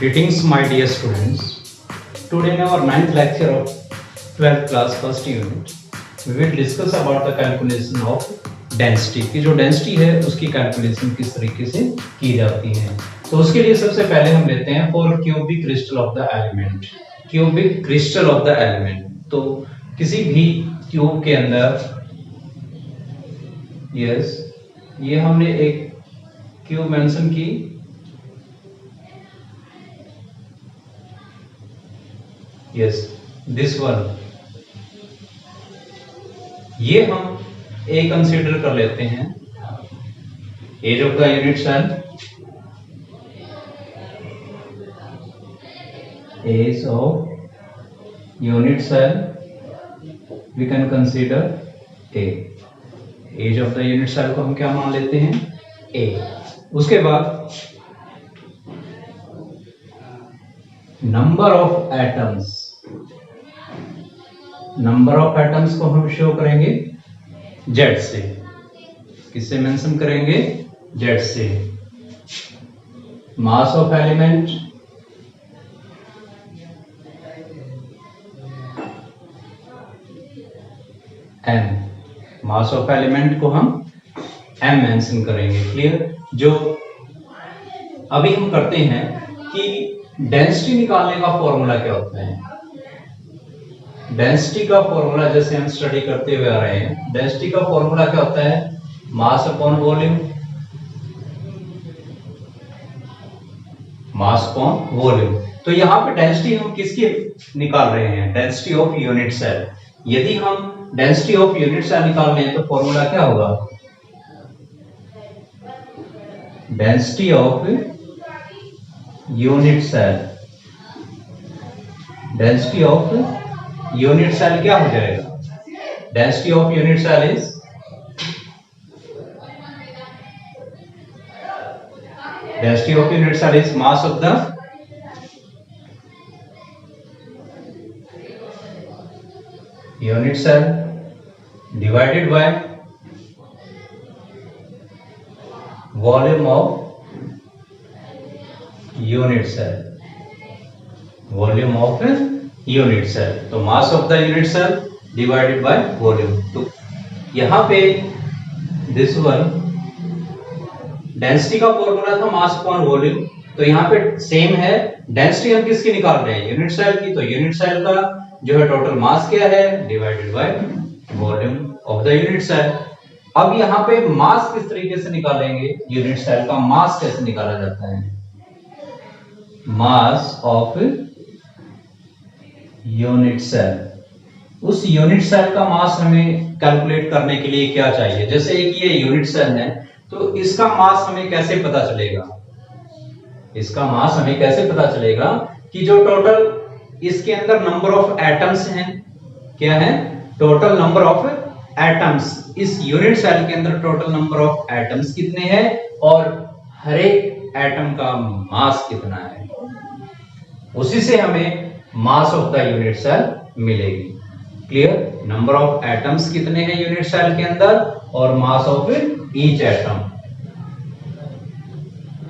Greetings, my dear students. Today in our 9th lecture of 12th class first unit, we will discuss about the calculation of density. कि जो density है उसकी calculation किस तरीके से की जाती है. तो उसके लिए सबसे पहले हम लेते हैं for cubic crystal of the element. Cubic crystal of the element. तो किसी भी क्यूब के अंदर ये हमने एक क्यूब मेंशन की. This one. ये हम ए कंसीडर कर लेते हैं. Edge of the unit cell, edge of unit cell we can consider a. Edge of the unit cell को हम क्या मान लेते हैं? ए. उसके बाद number of atoms, number of atoms को हम शो करेंगे जेड से. किससे मेंशन करेंगे? जेड से. Mass of element, m. Mass of element को हम एम मेंशन करेंगे. क्लियर? जो अभी हम करते हैं कि डेंसिटी निकालने का फॉर्मूला क्या होता है. डेंसिटी का फॉर्मूला जैसे हम स्टडी करते हुए आ रहे हैं, डेंसिटी का फॉर्मूला क्या होता है? Mass upon volume. Mass upon volume. तो यहां पे डेंसिटी हम किसकी निकाल रहे हैं? Density of unit cell. यदि हम डेंसिटी ऑफ यूनिट सेल निकाल रहे हैं तो फॉर्मूला क्या होगा? Density of unit cell. Density of unit cell क्या हो जाएगा? Density of unit cell is density of unit cell is mass of the unit cell divided by volume of unit cell. Volume of unit cell. तो mass of the unit cell divided by volume. तो यहां पे this one density का formula था mass upon volume. तो यहां पे same है. डेंसिटी हम किसकी निकाल रहे हैं? यूनिट सेल की. तो यूनिट सेल का जो है टोटल मास क्या है? Divided by volume of the unit cell. अब यहां पे मास किस तरीके से निकालेंगे? यूनिट सेल का मास कैसे निकाला जाता है? Mass of unit cell. उस यूनिट सेल का मास हमें कैलकुलेट करने के लिए क्या चाहिए? जैसे एक ये यूनिट सेल है तो इसका मास हमें कैसे पता चलेगा? इसका मास हमें कैसे पता चलेगा कि जो टोटल इसके अंदर नंबर ऑफ एटम्स हैं, क्या है? Total number of atoms. इस यूनिट सेल के अंदर टोटल नंबर ऑफ एटम्स कितने हैं और हर एक एटम का मास कितना है. उसी से हमें mass of the unit cell मिलेगी. क्लियर? नंबर ऑफ एटम्स कितने हैं यूनिट सेल के अंदर और mass of each atom.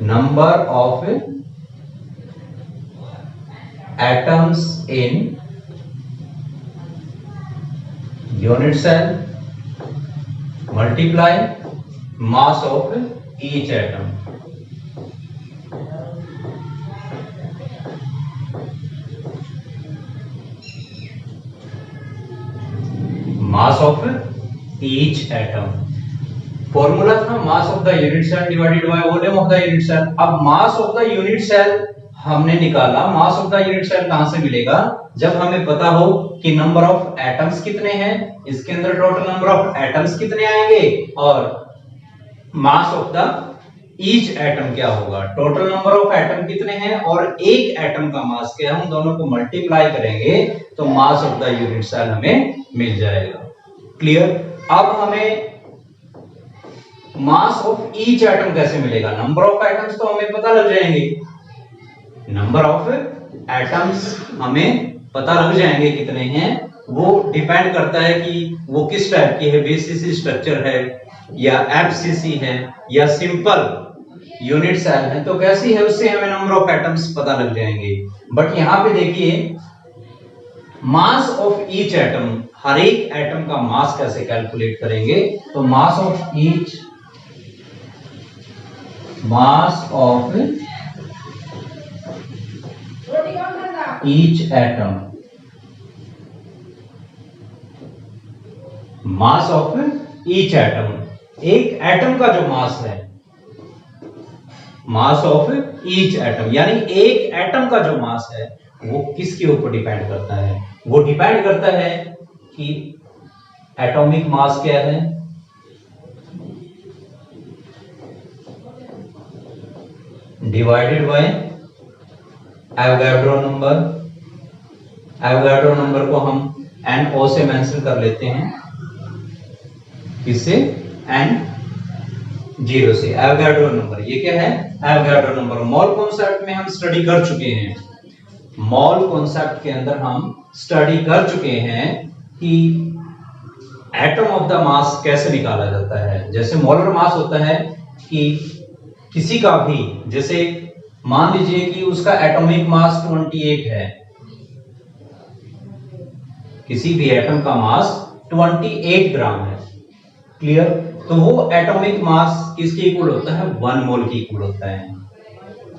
Number of atoms in unit cell multiply mass of each atom. Mass of each atom. Formula था mass of the unit cell divided by volume of the unit cell. अब mass of the unit cell हमने निकाला. Mass of the unit cell कहां से मिलेगा? जब हमें पता हो कि नंबर ऑफ एटम्स कितने हैं, इसके अंदर टोटल नंबर ऑफ एटम्स कितने आएंगे और mass of the each atom क्या होगा. टोटल नंबर ऑफ एटम कितने हैं और एक एटम का मास क्या है, हम दोनों को मल्टीप्लाई करेंगे तो mass of the unit cell हमें मिल जाएगा. क्लियर? अब हमें मास ऑफ ईच एटम कैसे मिलेगा? नंबर ऑफ एटम्स तो हमें पता लग जाएंगे. नंबर ऑफ एटम्स हमें पता लग जाएंगे कितने हैं. वो डिपेंड करता है कि वो किस टाइप की है, बेसिस स्ट्रक्चर है या एफसीसी है या सिंपल यूनिट सेल है तो कैसी है, उससे हमें नंबर ऑफ एटम्स पता लग जाएंगे। बट यहां पे देखिए मास ऑफ ईच एटम, हर एक एटम का मास कैसे कैलकुलेट करेंगे, तो mass of each atom, mass of each atom, एक एटम का जो मास है, मास ऑफ ईच एटम, यानी एक एटम का जो मास है वो किसके ऊपर डिपेंड करता है, वो डिपेंड करता है कि एटॉमिक मास क्या है, divided bye Avogadro number. Avogadro number को हम NO से मेंशन कर लेते हैं, किससे, N0 से, एवोगाड्रो नंबर। ये क्या है, एवोगाड्रो नंबर। मोल कॉन्सेप्ट में हम स्टडी कर चुके हैं, मोल कॉन्सेप्ट के अंदर हम स्टडी कर चुके हैं कि एटम ऑफ द मास कैसे निकाला जाता है। जैसे मोलर मास होता है कि किसी का भी, जैसे मान लीजिए कि उसका एटॉमिक मास 28 है, किसी भी एटम का मास 28 ग्राम है, क्लियर, तो वो एटॉमिक मास किसके इक्वल होता है, 1 मोल के इक्वल होता है।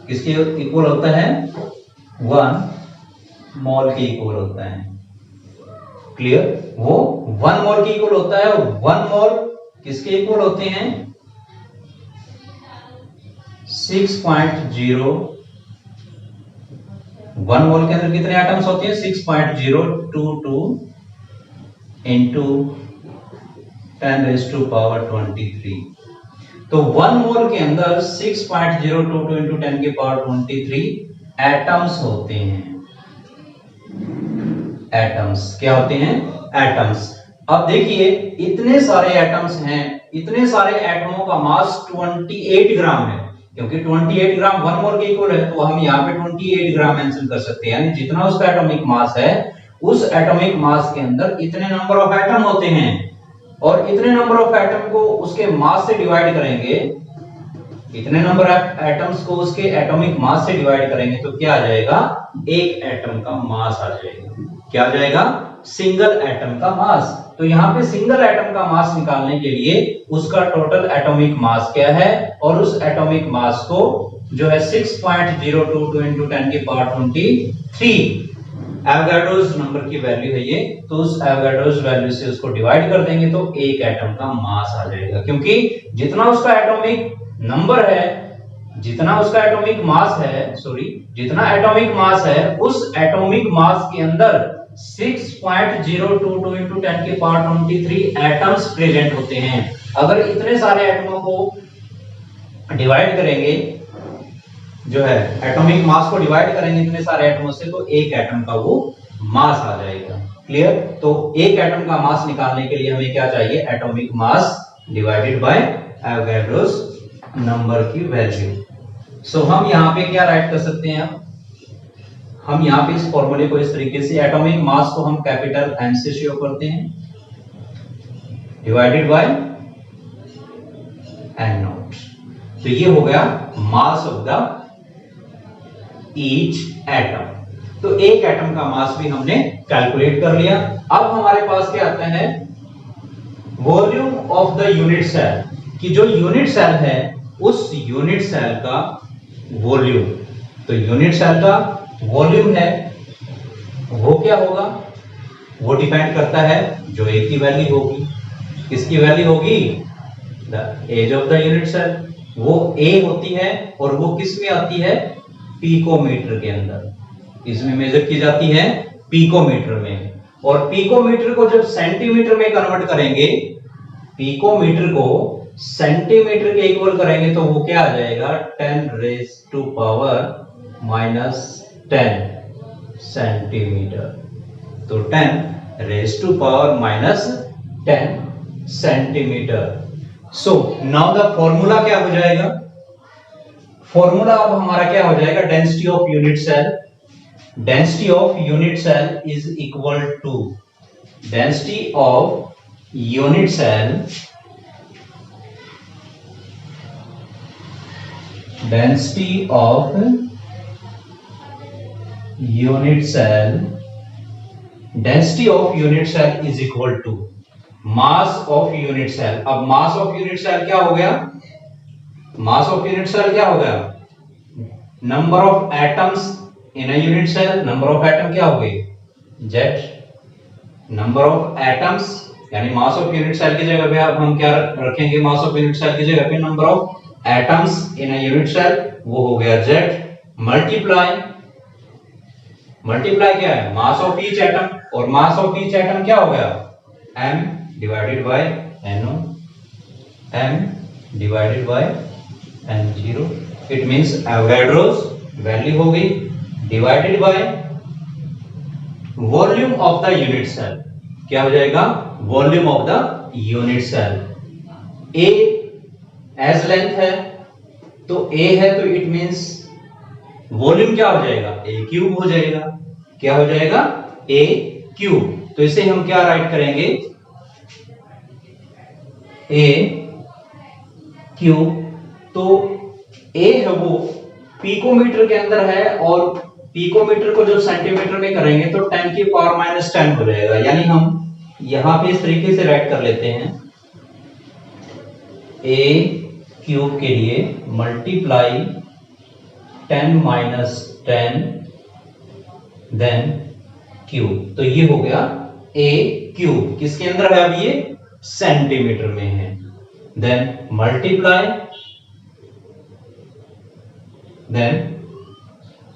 किसके इक्वल होता है, 1 मोल के इक्वल होता है, क्लियर, वो 1 मोल के इक्वल होता है। और 1 मोल किसके इक्वल होते हैं, 6.0। 1 मोल के अंदर कितने एटम्स होते हैं, 6.022 इंटू 10⁻23। तो 1 मोल के अंदर 6.022 इंटू 10⁻23 एटम्स होते हैं। एटम्स क्या होते हैं, एटम्स। अब देखिए इतने सारे एटम्स हैं, इतने सारे एटमों का मास 28 ग्राम है, क्योंकि 28 ग्राम 1 मोल के इक्वल है, तो हम यहाँ पे 28 ग्राम मेंशन कर सकते हैं। यानी जितना उसका एटॉमिक मास है, उस एटॉमिक मास के अंदर इतने नंबर ऑफ एटम होते हैं, और इतने नंबर ऑफ एटम को उसके मास से डिवाइड करेंगे, इतने नंबर ऑफ एटम्स को उसके एटॉमिक मास से डिवाइड करेंगे तो क्या आ जाएगा, एक एटम का मास आ जाएगा। क्या आ जाएगा, सिंगल एटम का मास। तो यहाँ पे सिंगल एटम का मास निकालने के लिए उसका टोटल एटॉमिक मास क्या है, और उस एटॉमिक मास को जो है 6.022 इंटू 10⁻23 एवोगाड्रोस नंबर की वैल्यू है ये, तो उस एवोगाड्रोस वैल्यू से उसको डिवाइड कर देंगे तो एक एटम का मास आ जाएगा। क्योंकि जितना उसका एटॉमिक नंबर है, जितना उसका एटॉमिक मास है, सॉरी जितना एटॉमिक मास है, उस एटॉमिक मास के अंदर 6.022 इंटू 10⁻23 एटम्स प्रेजेंट होते हैं। अगर इतने सारे एटमों को डिवाइड करेंगे, जो है एटॉमिक मास को डिवाइड करेंगे इतने सारे एटमों से, तो एक एटम का वो मास आ जाएगा, क्लियर। तो एक एटम का मास निकालने के लिए हमें क्या चाहिए, atomic mass divided by Avogadro's number की वैल्यू। सो हम यहाँ पे क्या राइट कर सकते हैं, हम यहाँ पे इस फॉर्मूले को इस तरीके से, एटॉमिक मास को हम कैपिटल M से शो करते हैं, डिवाइडेड बाय N0। तो ये हो गया मास ऑफ द ईच एटम। तो एक एटम का मास भी हमने कैलकुलेट कर लिया। अब हमारे पास क्या आता है, volume of the unit cell, कि जो यूनिट सेल है उस यूनिट सेल का वॉल्यूम। तो यूनिट सेल का वॉल्यूम है वो क्या होगा, वो डिपेंड करता है जो ए की वैल्यू होगी। किसकी वैल्यू होगी, the edge of the unit cell, वो ए होती है, और वो किस में आती है, पिकोमीटर के अंदर। इसमें मेजर की जाती है पिकोमीटर में, और पिकोमीटर को जब सेंटीमीटर में कन्वर्ट करेंगे, पिकोमीटर को सेंटीमीटर के इक्वल करेंगे तो वो क्या आ जाएगा, 10⁻⁻10 सेंटीमीटर। तो 10⁻⁻10 centimetre. So now the formula क्या हो जाएगा, फॉर्मूला अब हमारा क्या हो जाएगा, density of unit cell. Density of unit cell is equal to density of unit cell density of unit cell, density of unit cell is equal to mass of unit cell. अब mass of unit cell क्या हो गया? मास of unit cell क्या हो गया? Number of atoms in a unit cell. Number of atom क्या हो गई? Z। नंबर ऑफ एटम्स यानी मास ऑफ यूनिट सेल की जगह पे अब हम क्या रखेंगे? मास ऑफ यूनिट सेल की जगह पे number of atoms in a unit cell, वो हो गया Z। मल्टीप्लाई, मल्टीप्लाई क्या है? मास ऑफ ईच एटम, और मास ऑफ ईच एटम क्या हो गया? M divided by NO, M divided by N0। It means Avogadro's value हो गई divided by volume of the unit cell. क्या हो जाएगा? Volume of the unit cell. A edge length है, तो A है तो इट मींस वॉल्यूम क्या हो जाएगा? A क्यूब हो जाएगा। क्या हो जाएगा? A cube. तो इसे हम क्या राइट करेंगे? A cube. तो A है वो पिकोमीटर के अंदर है, और पिकोमीटर को जब सेंटीमीटर में करेंगे तो 10 की पावर माइनस 10 हो जाएगा। यानी हम यहां पे इस तरीके से राइट कर लेते हैं, A क्यूब के लिए मल्टीप्लाई 10 माइनस 10 देन क्यूब। तो ये हो गया A क्यूब। किसके अंदर है? अब ये सेंटीमीटर में है। देन मल्टीप्लाई, देन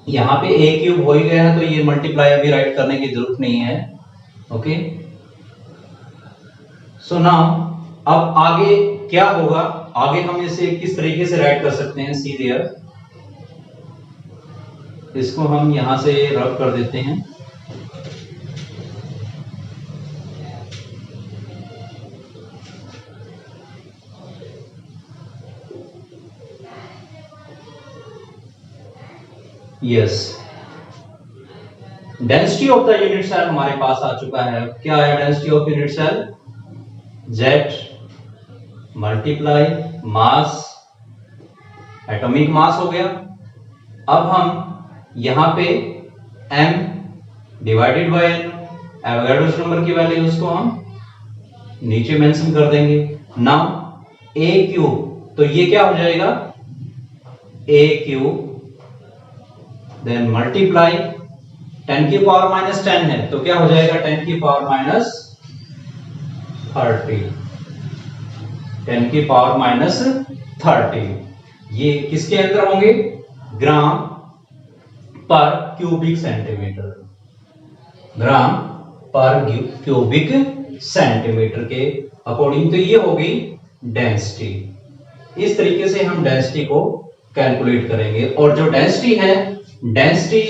यहां पे A क्यूब हो ही गया है, तो ये मल्टीप्लाई अभी राइट करने की जरूरत नहीं है। ओके, सो नाउ अब आगे क्या होगा? आगे हम इसे किस तरीके से राइट कर सकते हैं? सी देयर, इसको हम यहां से रब कर देते हैं। Yes, density of the unit cell हमारे पास आ चुका है। क्या है density of unit cell? Z multiply mass, atomic mass हो गया। अब हम यहां पे M divided by N, Avogadro's number की वैल्यू उसको हम नीचे मेंशन कर देंगे। नाउ A क्यूब, तो ये क्या हो जाएगा? A क्यूब, देन मल्टीप्लाई 10 की पावर माइनस 10 है, तो क्या हो जाएगा? 10 की पावर माइनस 30, 10 की पावर माइनस 30। ये किसके अंदर होंगे? ग्राम पर क्यूबिक सेंटीमीटर, ग्राम पर क्यूबिक सेंटीमीटर के अकॉर्डिंग। तो ये हो गई डेंसिटी। इस तरीके से हम डेंसिटी को कैलकुलेट करेंगे। और जो डेंसिटी है, डेंसिटी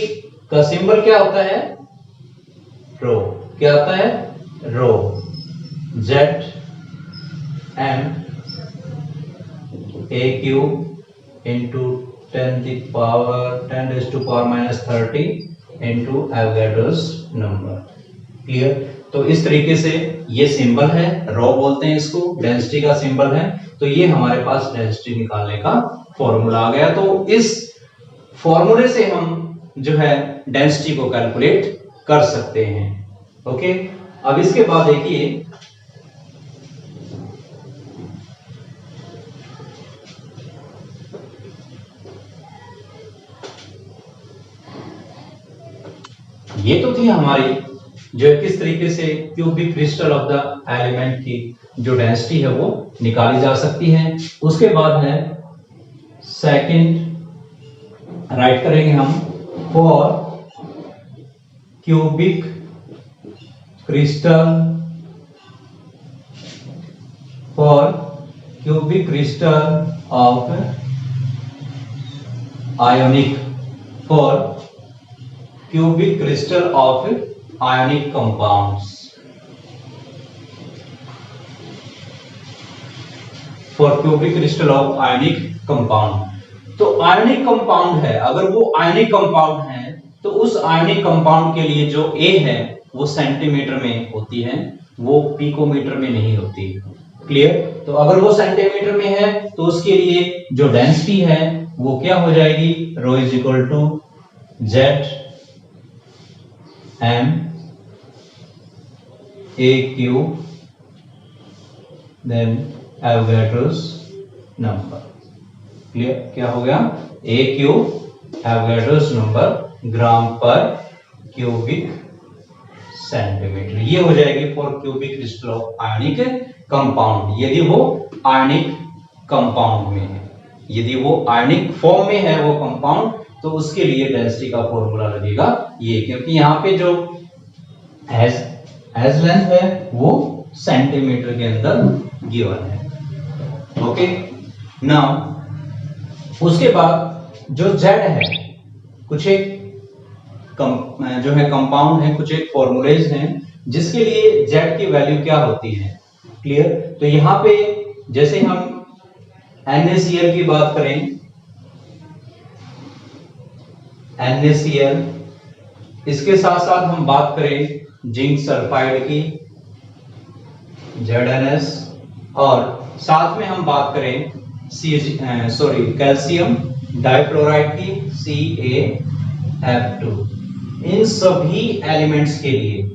का सिंबल क्या होता है? रो। क्या होता है? रो। Z M A cube into 10 raised to power minus 30 into Avogadro's number. Clear? तो इस तरीके से ये सिंबल है, रो बोलते हैं इसको, डेंसिटी का सिंबल है। तो ये हमारे पास डेंसिटी निकालने का फॉर्मूला आ गया। तो इस फॉर्मूले से हम जो है डेंसिटी को कैलकुलेट कर सकते हैं। ओके, अब इसके बाद देखिए, ये तो थी हमारी जो किस तरीके से cubic crystal of the element की जो डेंसिटी है वो निकाली जा सकती है। उसके बाद है सेकंड, राइट करेंगे हम for cubic crystal, for cubic crystal of ionic, for cubic crystal of ionic compounds, for cubic crystal of ionic compound. तो आयोनिक कंपाउंड है, अगर वो आयोनिक कंपाउंड है तो उस आयोनिक कंपाउंड के लिए जो A है वो सेंटीमीटर में होती है, वो पिकोमीटर में नहीं होती। क्लियर। तो अगर वो सेंटीमीटर में है तो उसके लिए जो डेंसिटी है वो क्या हो जाएगी, rho is equal to Z M A cube then Avogadro's number. Clear, क्या हो गया, A cube Avogadro's number gram per cubic centimetre. ये हो जाएगी for cubic crystal of ionic compound, यदि वो आयनिक कंपाउंड में है, यदि वो आयनिक फॉर्म में है वो कंपाउंड, तो उसके लिए डेंसिटी का फॉर्मूला लगेगा ये, क्योंकि यहाँ पे जो एज लेंथ है वो सेंटीमीटर के अंदर गिवन है। ओके, नाउ उसके बाद जो जेड है, कुछ एक जो है कंपाउंड है, कुछ एक फॉर्मूलेज हैं जिसके लिए जेड की वैल्यू क्या होती है। क्लियर, तो यहां पे जैसे हम NaCl की बात करें, NaCl, इसके साथ साथ हम बात करें जिंक सल्फाइड की ZnS, और साथ में हम बात करें कैल्शियम डाइक्लोराइड की CaF2। इन सभी एलिमेंट्स के लिए,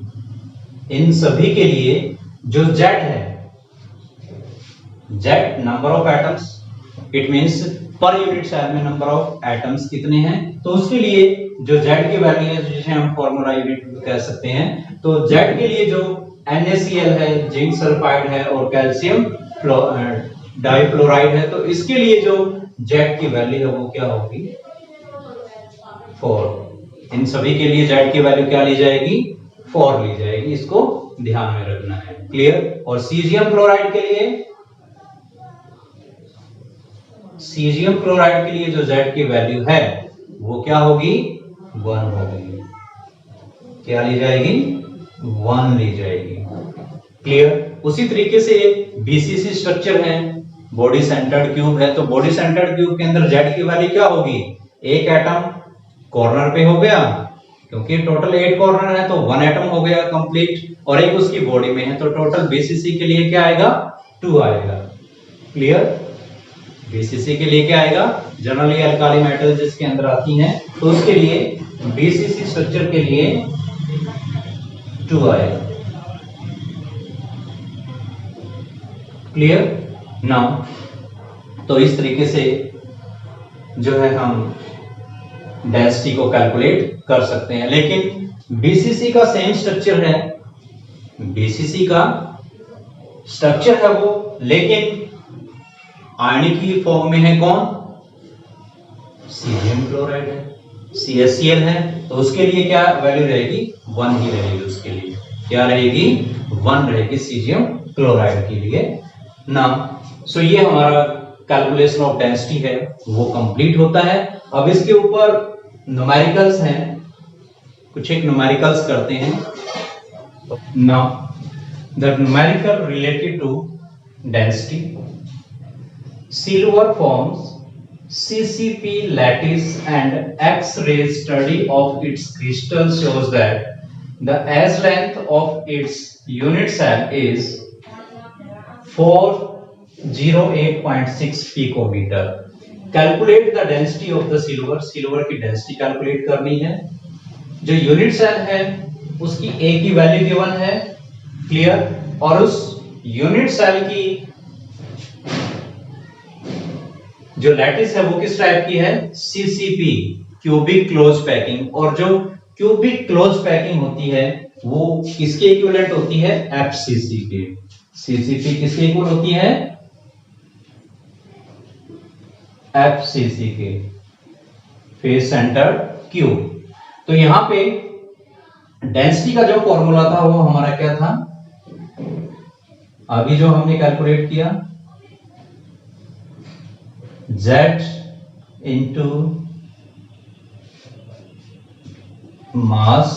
इन सभी के लिए जो जेड है, Z number of atoms, it means per unit cell में नंबर ऑफ एटम्स कितने हैं, तो उसके लिए जो जेड की वैल्यू है जिसे हम फॉर्मूला यूनिट कह सकते हैं, तो जेड के लिए जो NaCl है, जिंक सल्फाइड है और कैल्शियम डाइक्लोराइड है, तो इसके लिए जो जेड की वैल्यू है वो क्या होगी, 4। इन सभी के लिए जेड की वैल्यू क्या ली जाएगी, 4 ली जाएगी, इसको ध्यान में रखना है। क्लियर, और सीजियम क्लोराइड के लिए, सीजियम क्लोराइड के लिए जो जेड की वैल्यू है वो क्या होगी, 1 होगी। क्या ली जाएगी, 1 ली जाएगी। क्लियर, उसी तरीके से BCC स्ट्रक्चर है, बॉडी सेंटर्ड क्यूब है, तो बॉडी सेंटर्ड क्यूब के अंदर जेड की वैल्यू क्या होगी, एक एटम कॉर्नर पे हो गया, क्योंकि टोटल 8 कॉर्नर है तो 1 एटम हो गया कंप्लीट, और एक उसकी बॉडी में है, तो टोटल BCC के लिए क्या आएगा, 2 आएगा। क्लियर, BCC के लिए क्या आएगा, जनरली अल्काली मेटल जिसके अंदर आती हैं, तो उसके लिए BCC स्ट्रक्चर के लिए 2 आएगा। क्लियर, नाउ तो इस तरीके से जो है हम डेंसिटी को कैलकुलेट कर सकते हैं, लेकिन BCC का सेम स्ट्रक्चर है, BCC का स्ट्रक्चर है वो, लेकिन आयनिक की फॉर्म में है कौन, सीजियम क्लोराइड है, CaCl है, तो उसके लिए क्या वैल्यू रहेगी, 1 ही रहेगी, उसके लिए क्या रहेगी, 1 रहेगी सीजियम क्लोराइड के लिए ना। सो ये हमारा कैलकुलेशन ऑफ डेंसिटी है वो कंप्लीट होता है। अब इसके ऊपर न्यूमेरिकल्स हैं, कुछ एक न्यूमेरिकल्स करते हैं। Now the numerical related to density, Silver forms CCP lattice and X-ray study of its crystal shows that the edge length of its unit cell is 408.6 picometer. Calculate the density of the silver. Silver की density calculate करनी है। जो unit cell है उसकी A की value given है, clear, और उस यूनिट सेल की जो लैटिस है वो किस टाइप की है, CCP, क्यूबिक क्लोज पैकिंग, और जो क्यूबिक क्लोज पैकिंग होती है वो किसके इक्विवेलेंट होती है, FCC के। CCP किसके इक्वल होती है, FCC के, फेस सेंटर्ड क्यूब। तो यहां पे डेंसिटी का जो फॉर्मूला था वो हमारा क्या था, अभी जो हमने कैलकुलेट किया, Z into mass,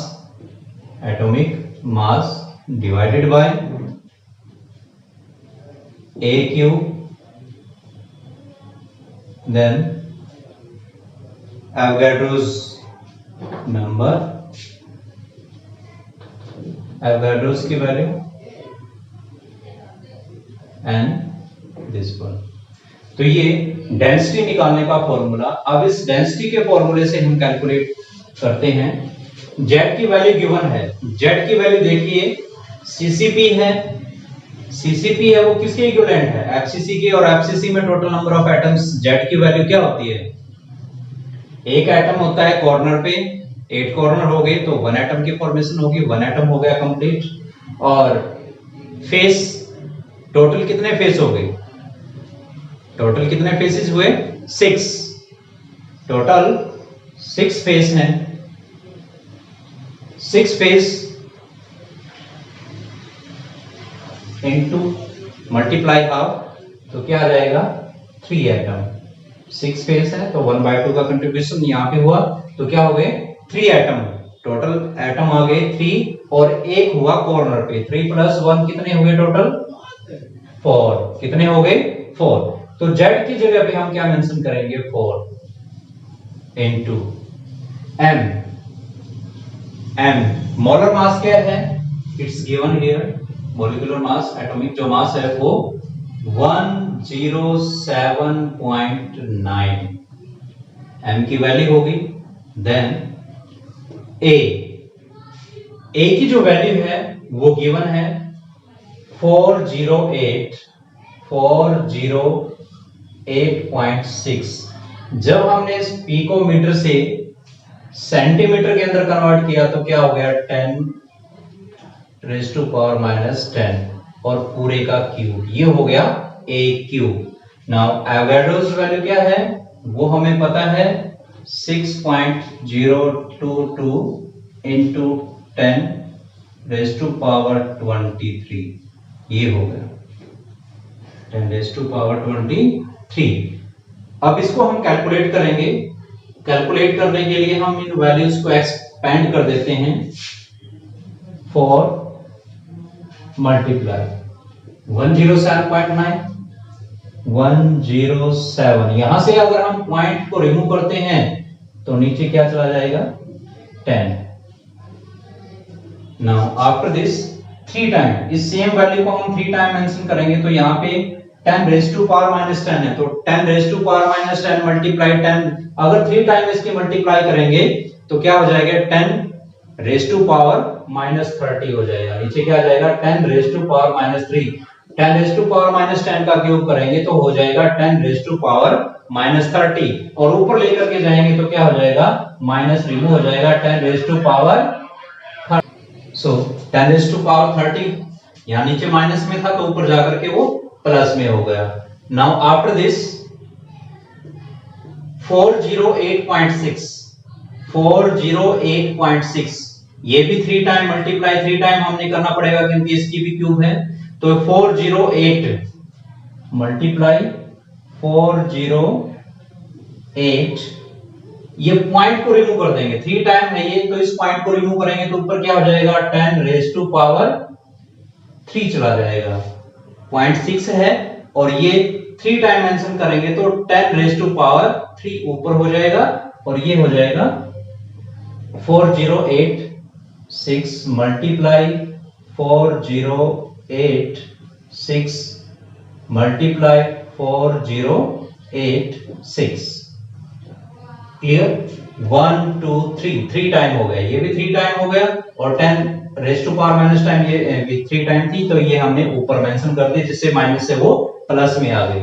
atomic mass divided by A cube, then Avogadro's number, Avogadro's की वैल्यू एंड दिस वन। तो ये डेंसिटी निकालने का फॉर्मूला। अब इस डेंसिटी के फॉर्मूले से हम कैलकुलेट करते हैं। जेड की वैल्यू गिवन है, जेड की वैल्यू देखिए सीसीपी है, सीसीपी है वो किसके इक्विवेलेंट है, एफसीसी के, और एफसीसी में total number of atoms Z की वैल्यू क्या होती है, एक एटम होता है कॉर्नर पे, 8 कॉर्नर हो गए तो 1 एटम की फॉर्मेशन होगी, 1 एटम हो गया कंप्लीट। और फेस, टोटल कितने फेस हो गए, टोटल कितने फेसेस हुए, 6, टोटल 6 फेस हैं, 6 फेस इनटू मल्टीप्लाई हाफ, तो क्या आ जाएगा 3 एटम। 6 फेस है तो 1/2 का कंट्रीब्यूशन यहाँ पे हुआ, तो क्या हो गए 3 एटम, टोटल एटम आ गए 3, और एक हुआ कॉर्नर पे, 3 + 1 कितने हुए टोटल 4, कितने हो गए 4। तो जेड की जगह पे हम क्या मेंशन करेंगे 4 into M. M molar mass क्या है, it's given here, molecular mass, atomic जो मास है वो 107.9 एम की वैल्यू होगी। देन ए की जो वैल्यू है वो गिवन है 408.6। जब हमने इस पी को मीटर से सेंटीमीटर के अंदर कन्वर्ट किया तो क्या हो गया 10⁻⁻10, और पूरे का क्यूब, ये हो गया ए क्यूब। नाउ एवोगाड्रोस वैल्यू क्या है वो हमें पता है 6.022 इंटू 10⁻23, ये हो गया 10⁻23। अब इसको हम कैलकुलेट करेंगे। कैलकुलेट करने के लिए हम इन वैल्यूज को एक्सपेंड कर देते हैं, 4 मल्टीप्लाई 107.9, 107, यहां से अगर हम पॉइंट को रिमूव करते हैं तो नीचे क्या चला जाएगा 10। नाउ आफ्टर दिस 3 टाइम, इस सेम वैल्यू को हम 3 टाइम मेंशन करेंगे, तो यहाँ पे 10⁻⁻10 है, तो 10⁻⁻10 मल्टीप्लाई 10, अगर 3 टाइम इसकी मल्टीप्लाई करेंगे तो क्या हो जाएगा 10⁻⁻30 हो जाएगा। नीचे क्या आ जाएगा 10⁻⁻3, 10⁻⁻10 का क्यूब करेंगे तो हो जाएगा 10⁻⁻30, और ऊपर लेकर के जाएंगे तो क्या हो जाएगा माइनस रिमूव हो जाएगा 10⁻30। सो 10⁻30 यहाँ नीचे माइनस में था तो ऊपर जाकर के वो प्लस में हो गया। नाउ आफ्टर दिस 408.6, ये भी 3 टाइम मल्टीप्लाई 3 टाइम हमने करना पड़ेगा क्योंकि इसकी भी क्यूब है, तो 408 मल्टीप्लाई 408, ये पॉइंट को रिमूव कर देंगे, 3 टाइम है ये, तो इस पॉइंट को रिमूव करेंगे तो ऊपर क्या हो जाएगा 10⁻3 चला जाएगा, 0.6 है, और ये 3 टाइम मेंशन करेंगे तो 10⁻3 ऊपर हो जाएगा, और ये हो जाएगा 408.6 मल्टीप्लाई 408.6 मल्टीप्लाई 408.6, क्लियर, 1 2 3 टाइम हो गया, ये भी 3 टाइम हो गया, और 10⁻⁻ टाइम ये 3 टाइम थी, तो ये हमने ऊपर मेंशन कर दी जिससे माइनस से वो प्लस में आ गई।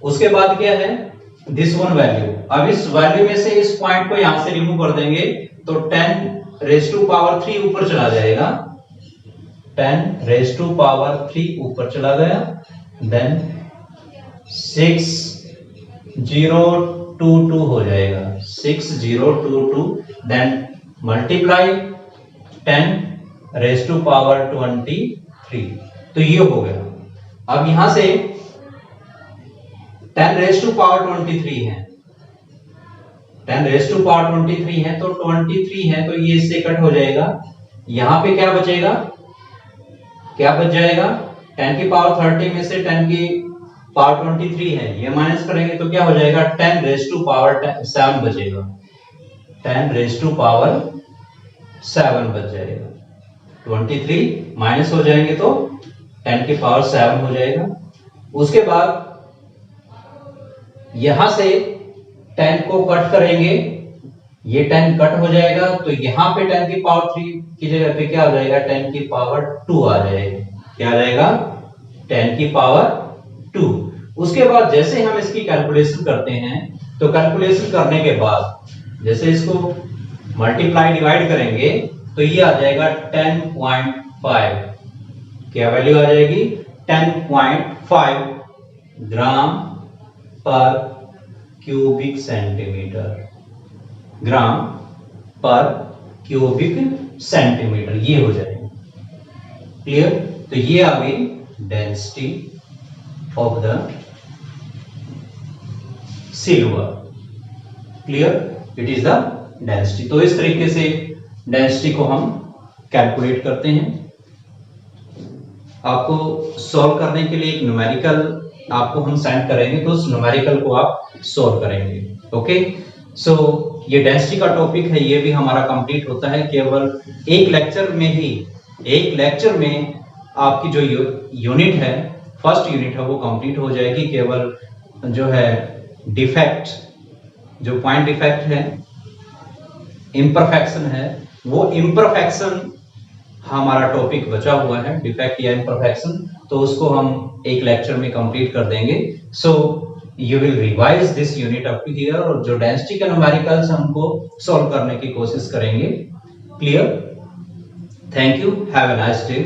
उसके बाद क्या है दिस वन वैल्यू, अब इस वैल्यू में से इस पॉइंट को यहां से रिमूव कर देंगे तो 10⁻3 ऊपर चला जाएगा, 10⁻3 ऊपर चला गया, देन 6022 हो जाएगा, 6022, देन मल्टीप्लाई 10⁻23, तो ये हो गया। अब यहां से 10⁻23 है, 10⁻23 है, तो 23 है तो ये इससे कट हो जाएगा, यहां पे क्या बचेगा, क्या बच जाएगा 10⁻30 में से 10⁻23 है, ये माइनस करेंगे तो क्या हो जाएगा 10⁻7 बचेगा, 10⁻7 बच जाएगा, 23 माइनस हो जाएंगे तो 10⁻7 हो जाएगा, उसके बाद यहां से 10 को कट करेंगे, ये 10 कट हो जाएगा, तो यहां पे 10 की पावर 3 की जगह पे क्या हो जाएगा, 10 की पावर 2 आ जाएगा। क्या आ जाएगा, 10 की पावर 2। उसके बाद जैसे हम इसकी कैलकुलेशन करते हैं, तो कैलकुलेशन करने के बाद जैसे इसको मल्टीप्लाई डिवाइड करेंगे, तो ये आ जाएगा 10.5। क्या वैल्यू आ जाएगी, 10.5 ग्राम पर क्यूबिक सेंटीमीटर, ग्राम पर क्यूबिक सेंटीमीटर, ये हो जाएगा। क्लियर। तो ये आ गई density of the silver. Clear, it is the density. तो इस तरीके से डेंसिटी को हम कैलकुलेट करते हैं। आपको सॉल्व करने के लिए एक न्यूमेरिकल आपको हम सेंड करेंगे, तो उस न्यूमेरिकल को आप सॉल्व करेंगे। ओके, सो ये डेंसिटी का टॉपिक है, ये भी हमारा कंप्लीट होता है केवल एक लेक्चर में ही। एक लेक्चर में आपकी जो यूनिट है, फर्स्ट यूनिट है, वो कंप्लीट हो जाएगी। केवल जो है डिफेक्ट, जो पॉइंट डिफेक्ट है, इम्परफेक्शन है, वो इम्परफेक्शन हमारा टॉपिक बचा हुआ है, डिफेक्ट या इम्परफेक्शन, तो उसको हम एक लेक्चर में कंप्लीट कर देंगे। So you will revise this unit up to here, और जो डेंसिटी के न्यूमेरिकल्स हमको सॉल्व करने की कोशिश करेंगे। Clear, thank you, have a nice day.